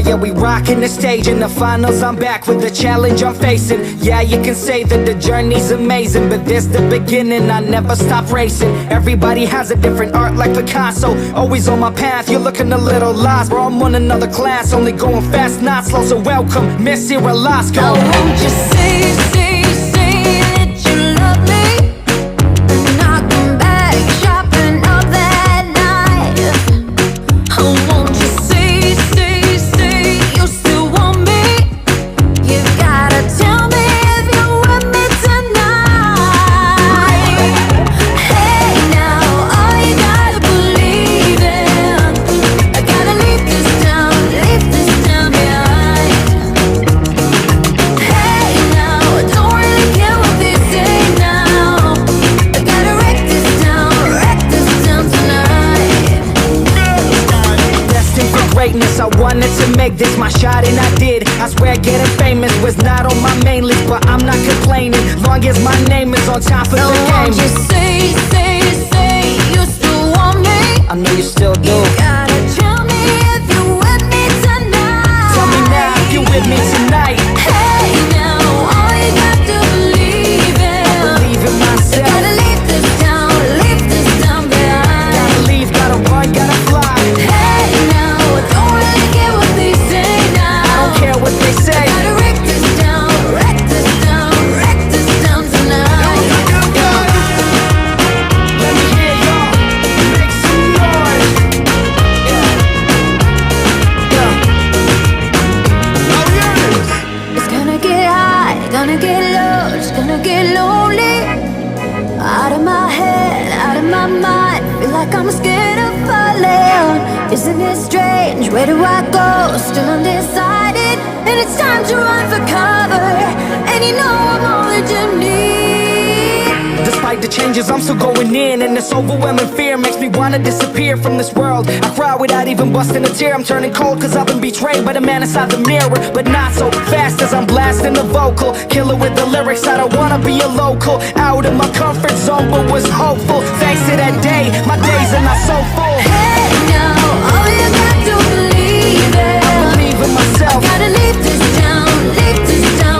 Yeah, we rockin' the stage in the finals. I'm back with the challenge I'm facing. Yeah, you can say that the journey's amazing, but this the beginning, I never stop racing. Everybody has a different art like Picasso. Always on my path, you're looking a little lost, bro, I'm on another class, only going fast, not slow. So welcome, Miss Iralasko. Now won't you say that you love me, and I'll come back shopping up that night. Oh, won't you say you still want me? You gotta tell me if you're with me tonight. Hey now, all you gotta believe in, I gotta leave this town behind. Hey now, don't really care what they say now, I gotta wreck this town tonight. Destined for greatness, I wanted to make this my shot and I did. I swear getting famous was not on my main list, but I'm not complaining, long as my name is on top of the game. Won't you say you still want me? I know you still do. You gotta tell me if you're with me tonight. Tell me now if you're with me tonight. Hey now, all you got to believe in, Believe in myself. gotta leave this town behind. Gotta leave, gotta run, gotta fly. Hey now, don't really care what they say now, I don't care what they say. gotta wreck this town tonight. Let me hear y'all make some noise. It's gonna get high, gonna get low, it's gonna get lonely. Out of my head, out of my mind, feel like I'm scared of falling. Isn't it strange? Where do I go? Still undecided, and it's time to run for cover. And you know I'm all that you need. Despite the changes, I'm still going in, and this overwhelming fear makes me wanna disappear from this world. I cry without even busting a tear. I'm turning cold cause I've been betrayed by the man inside the mirror, but not so fast as I'm blasting the vocal. Killer with the lyrics, I don't wanna be a local. Out of my comfort zone, but was hopeful. Thanks to that day, my days are not so full. Hey now, all you got to believe I in, believe in myself. gotta leave this town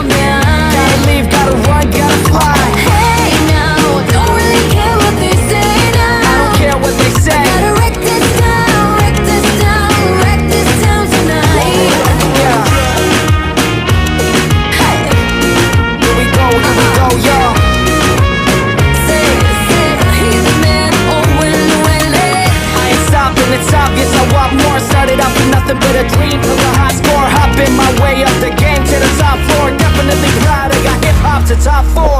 behind. Gotta leave, gotta run, gotta fly. Hey now, don't really care what they say I now, don't care what they say. gotta wreck this town tonight. Yeah, Hey, here we go, y'all. say, he's the man, Owen Willie. I ain't stopping, it's obvious I want more. Started out with nothing but a dream, till a high score. Hopping my way up the game to the top floor. Definitely proud I got hip hop to top 4.